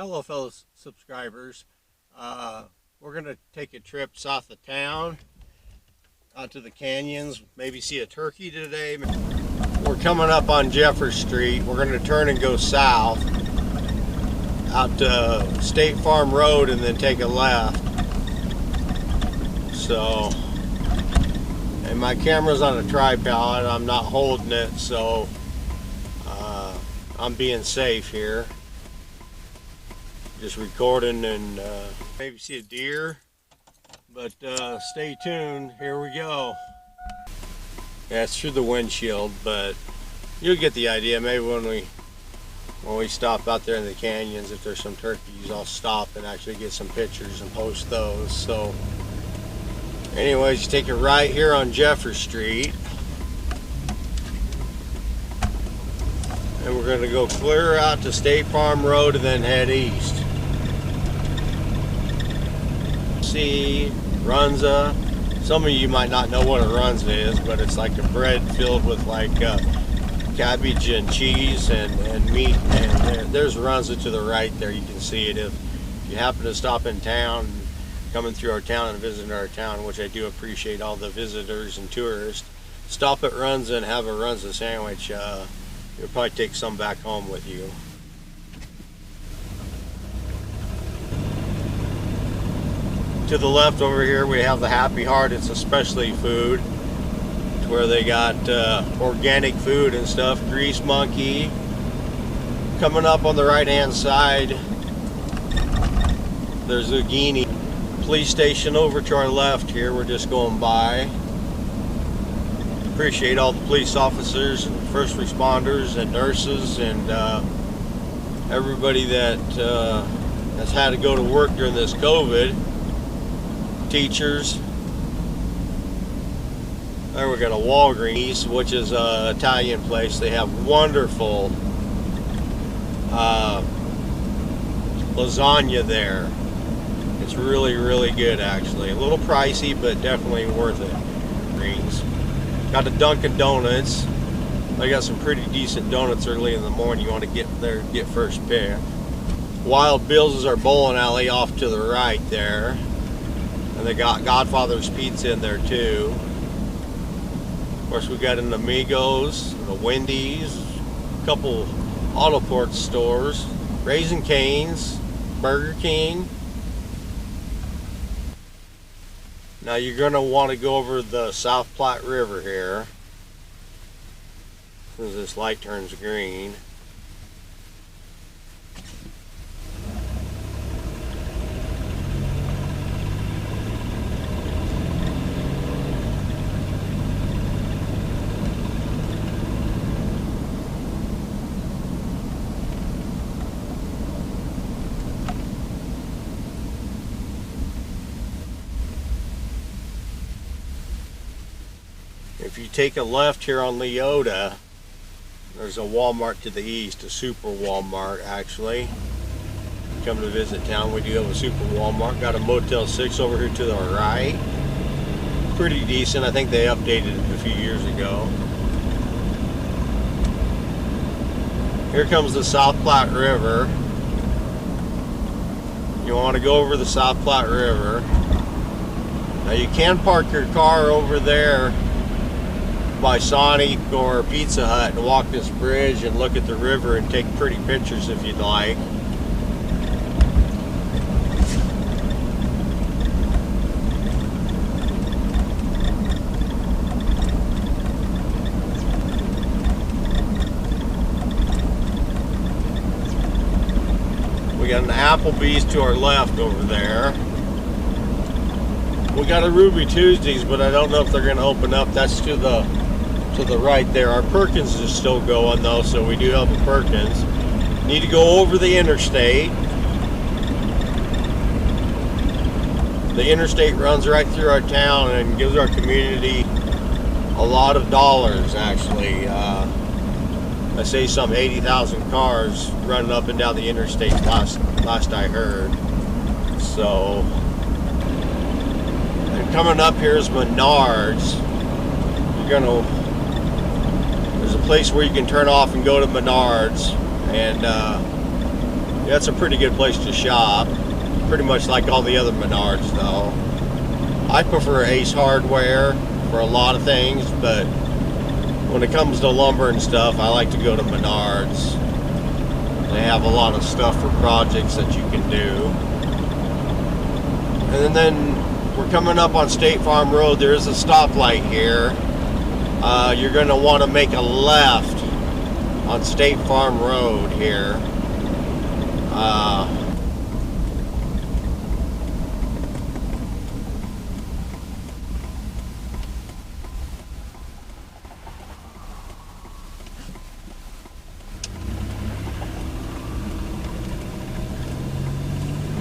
Hello, fellow subscribers. We're going to take a trip south of town out to the canyons, maybe see a turkey today. We're coming up on Jeffers Street. We're going to turn and go south out to State Farm Road and then take a left. So, and my camera's on a tripod. I'm not holding it, so I'm being safe here. Just recording and maybe see a deer, but stay tuned. Here we go. Yeah, it's through the windshield, but you'll get the idea. Maybe when we stop out there in the canyons, if there's some turkeys, I'll stop and actually get some pictures and post those. So anyways, you take it right here on Jeffers Street, and we're going to go clear out to State Farm Road and then head east. See runza. Some of you might not know what a runza is, but it's like a bread filled with like cabbage and cheese and meat. And there's runza to the right there. You can see it if you happen to stop in town, coming through our town and visiting our town, which I do appreciate all the visitors and tourists. Stop at Runza and have a runza sandwich. You'll probably take some back home with you. To the left over here we have the Happy Heart. It's a specialty food. It's where they got organic food and stuff. Grease Monkey. Coming up on the right hand side, there's Zucchini. Police station over to our left here. We're just going by. Appreciate all the police officers and first responders and nurses and everybody that has had to go to work during this COVID. Teachers. There we got a Walgreens, which is an Italian place. They have wonderful lasagna there. It's really, really good actually. A little pricey, but definitely worth it. Greens. Got the Dunkin' Donuts. They got some pretty decent donuts early in the morning. You want to get there, get first pick. Wild Bill's is our bowling alley off to the right there. And they got Godfather's Pizza in there too. Of course, we got an Amigos, the Wendy's, a couple auto parts stores, Raising Cane's, Burger King. Now you're going to want to go over the South Platte River here as this light turns green. If you take a left here on Leota, there's a Walmart to the east, a super Walmart actually. Come to visit town, we do have a super Walmart. Got a Motel 6 over here to the right. Pretty decent. I think they updated it a few years ago. Here comes the South Platte River. You want to go over the South Platte River. Now you can park your car over there by Sonic or Pizza Hut and walk this bridge and look at the river and take pretty pictures if you'd like. We got an Applebee's to our left over there. We got a Ruby Tuesdays, but I don't know if they're going to open up. That's to the right there. Our Perkins is still going though, so we do have a Perkins. Need to go over the interstate. The interstate runs right through our town and gives our community a lot of dollars actually. I say some 80,000 cars running up and down the interstate last I heard. So, and coming up here is Menards. You're gonna There's a place where you can turn off and go to Menards, and That's a pretty good place to shop. Pretty much like all the other Menards though. I prefer Ace Hardware for a lot of things, but when it comes to lumber and stuff, I like to go to Menards. They have a lot of stuff for projects that you can do. And then we're coming up on State Farm Road. There is a stoplight here. You're going to want to make a left on State Farm Road here.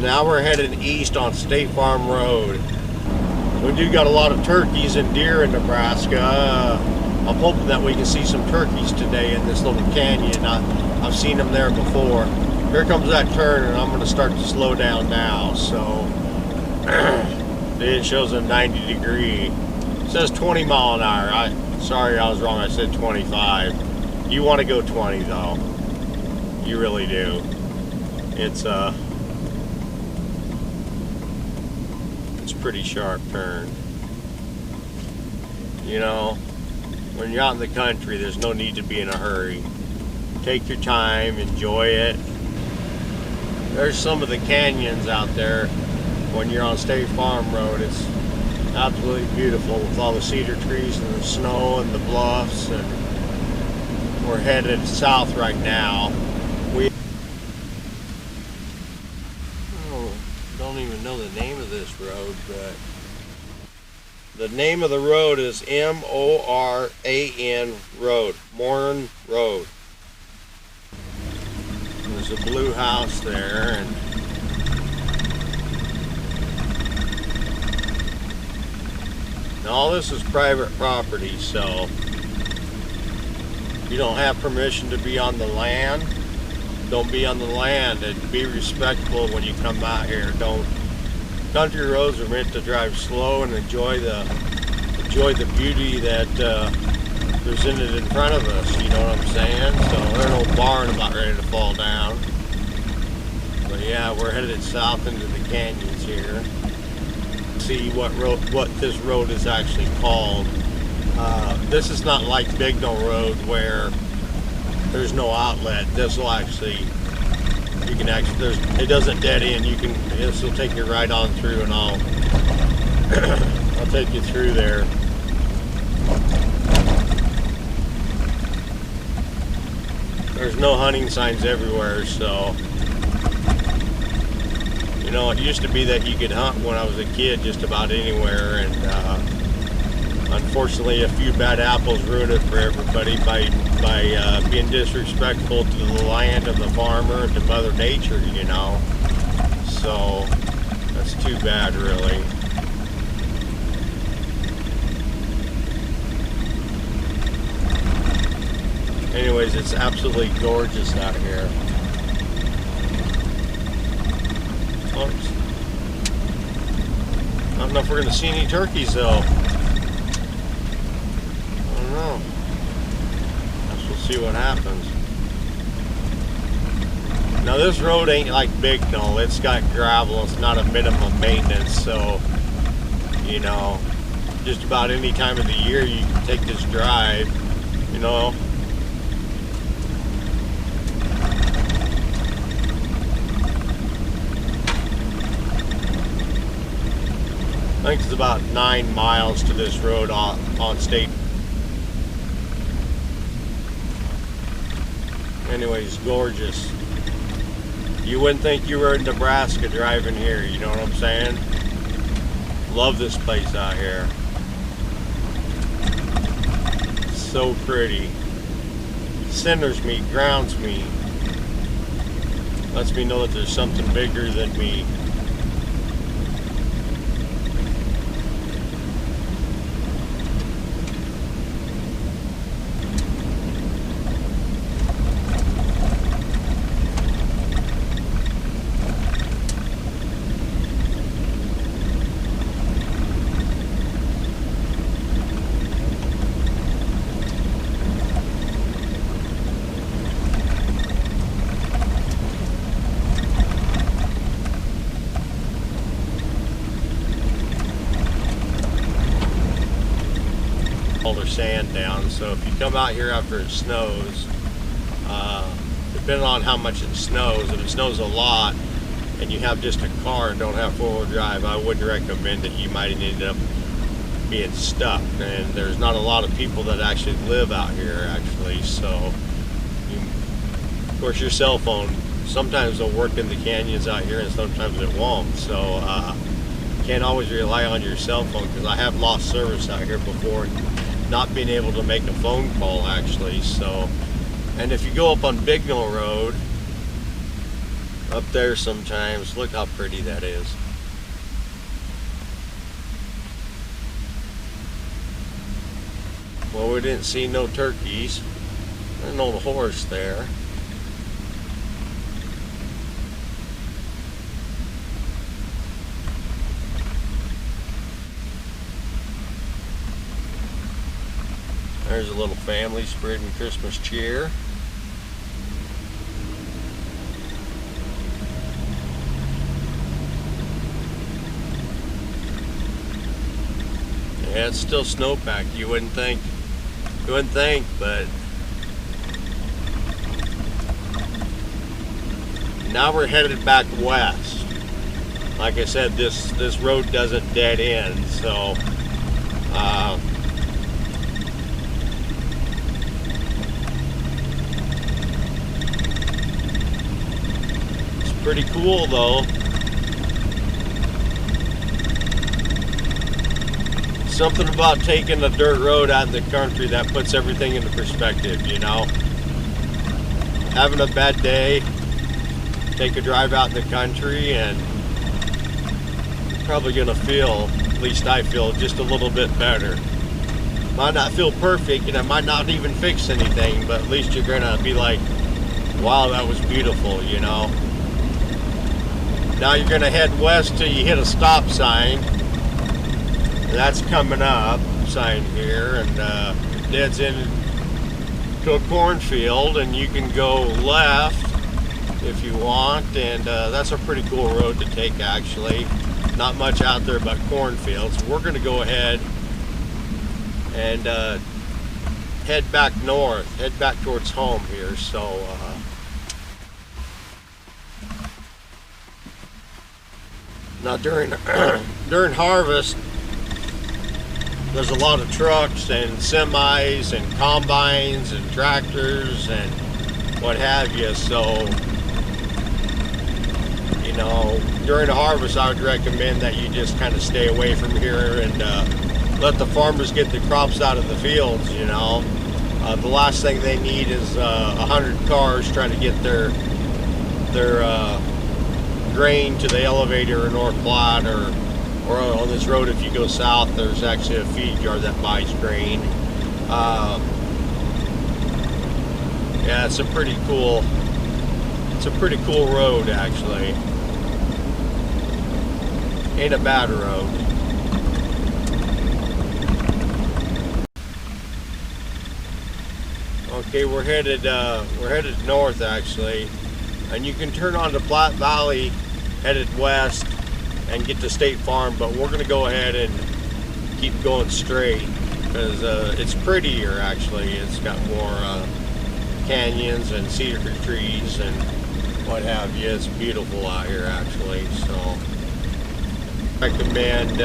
Now we're headed east on State Farm Road. We do got a lot of turkeys and deer in Nebraska. I'm hoping that we can see some turkeys today in this little canyon. I've seen them there before. Here comes that turn, and I'm going to start to slow down now. So it shows a 90 degree. It says 20 mile an hour. Sorry, I was wrong. I said 25. You want to go 20 though. You really do. It's a pretty sharp turn. You know, when you're out in the country, there's no need to be in a hurry. Take your time, enjoy it. There's some of the canyons out there when you're on State Farm Road. It's absolutely beautiful with all the cedar trees and the snow and the bluffs, and we're headed south right now. Don't even know the name of this road, but the name of the road is M-O-R-A-N Road, Moran Road. There's a blue house there, and all this is private property, so you don't have permission to be on the land. Don't be on the land, and be respectful when you come out here. Country roads are meant to drive slow and enjoy the beauty that presented in front of us. You know what I'm saying? So there's no barn about ready to fall down. But yeah, we're headed south into the canyons here. See what this road is actually called. This is not like Bignell Road where there's no outlet. This will actually, you can actually, it doesn't dead end. This will take you right on through, and I'll take you through there. There's no hunting signs everywhere, so, you know, it used to be that you could hunt when I was a kid just about anywhere, and unfortunately a few bad apples ruined it for everybody by being disrespectful to the land and the farmer and to Mother Nature, you know. So that's too bad, really. Anyways, it's absolutely gorgeous out here. Oops. I don't know if we're going to see any turkeys though. I guess we'll see what happens. Now this road ain't like Bignell. It's got gravel. It's not a minimum maintenance, so you know, just about any time of the year you can take this drive, you know. I think it's about 9 miles to this road on state. Anyways, gorgeous. You wouldn't think you were in Nebraska driving here, you know what I'm saying? Love this place out here. So pretty. Centers me, grounds me. Lets me know that there's something bigger than me. sand down. So if you come out here after it snows, depending on how much it snows, if it snows a lot and you have just a car and don't have four-wheel drive, I wouldn't recommend it. You might end up being stuck, and there's not a lot of people that actually live out here actually. So of course your cell phone sometimes will work in the canyons out here and sometimes it won't, so can't always rely on your cell phone, because I have lost service out here before and not being able to make a phone call actually. So, and if you go up on Bignell Road up there sometimes, look how pretty that is. Well, we didn't see no turkeys. There's an old horse there. There's a little family spreading Christmas cheer. Yeah, it's still snowpacked. You wouldn't think, but now we're headed back west. Like I said, this road doesn't dead end, so it's pretty cool though. Something about taking a dirt road out in the country that puts everything into perspective, you know. Having a bad day, take a drive out in the country, and you're probably gonna feel, at least I feel, just a little bit better. Might not feel perfect, and it might not even fix anything, but at least you're gonna be like, wow, that was beautiful, you know. Now you're gonna head west till you hit a stop sign. That's coming up, sign here, and it deads into a cornfield, and you can go left if you want, and that's a pretty cool road to take actually. Not much out there but cornfields. We're going to go ahead and head back north, head back towards home here. So now during harvest, there's a lot of trucks and semis and combines and tractors and what have you. So, you know, during the harvest, I would recommend that you just kind of stay away from here and let the farmers get the crops out of the fields, you know. The last thing they need is 100 cars trying to get their grain to the elevator in North Platte, or on this road, if you go south, there's actually a feed yard that buys grain. Yeah, it's a pretty cool road actually. Ain't a bad road. Okay, we're headed north actually, and you can turn onto Platte Valley, headed west, and get to State Farm, but we're going to go ahead and keep going straight because it's prettier actually. It's got more canyons and cedar trees and what have you. It's beautiful out here actually, so I recommend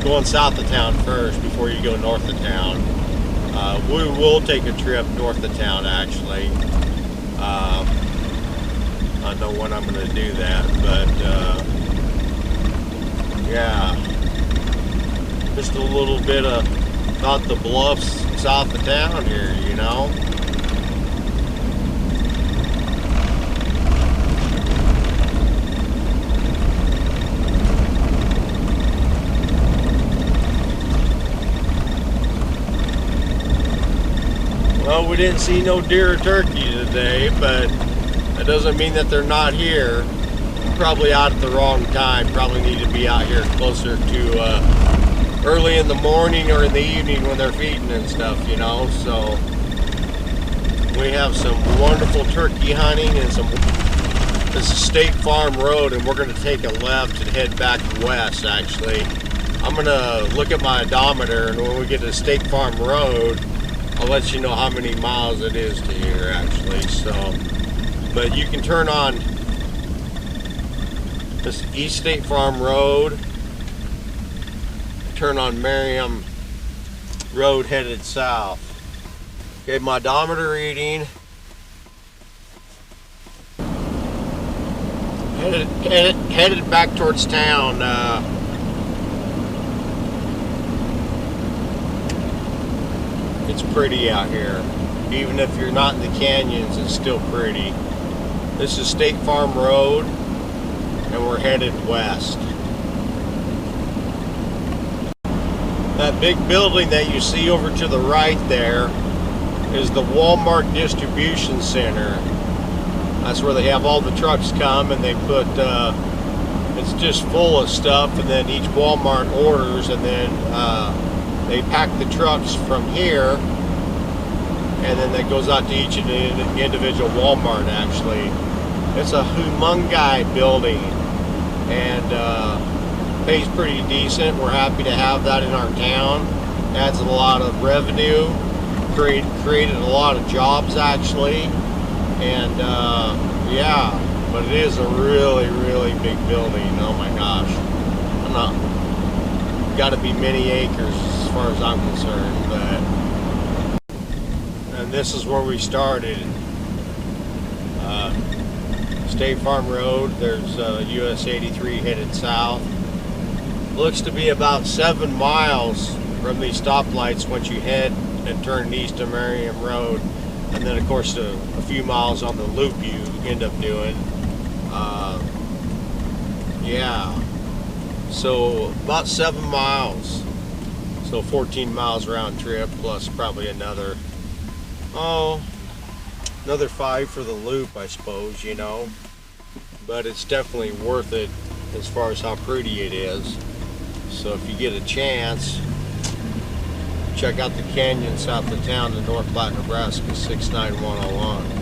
going south of town first before you go north of town. We will take a trip north of town actually. I don't know when I'm going to do that, but yeah, just a little bit of not the bluffs south of town here, you know. Well, we didn't see no deer or turkey today, but that doesn't mean that they're not here. Probably out at the wrong time. Probably need to be out here closer to early in the morning or in the evening when they're feeding and stuff, you know. So we have some wonderful turkey hunting and this is State Farm Road, and we're going to take a left and head back west actually. I'm gonna look at my odometer, and when we get to State Farm Road, I'll let you know how many miles it is to here actually. So, but you can turn on this East State Farm Road, turn on Merriam Road headed south. Okay, my odometer reading. Headed back towards town. It's pretty out here. Even if you're not in the canyons, it's still pretty. This is State Farm Road, and we're headed west. That big building that you see over to the right there is the Walmart Distribution Center. That's where they have all the trucks come, and they put, it's just full of stuff, and then each Walmart orders, and then they pack the trucks from here, and then that goes out to each individual Walmart actually. It's a humongous building, and pays pretty decent. We're happy to have that in our town. Adds a lot of revenue, created a lot of jobs actually, and yeah, but it is a really, really big building. Oh my gosh, got to be many acres as far as I'm concerned. And this is where we started. State Farm Road. There's US 83 headed south. Looks to be about 7 miles from these stoplights once you head and turn east to Merriam Road, and then of course a few miles on the loop you end up doing. Yeah, so about 7 miles, so 14 miles round trip, plus probably another 5 for the loop, I suppose, you know. But it's definitely worth it as far as how pretty it is. So if you get a chance, check out the canyon south of town in North Platte, Nebraska, 69101.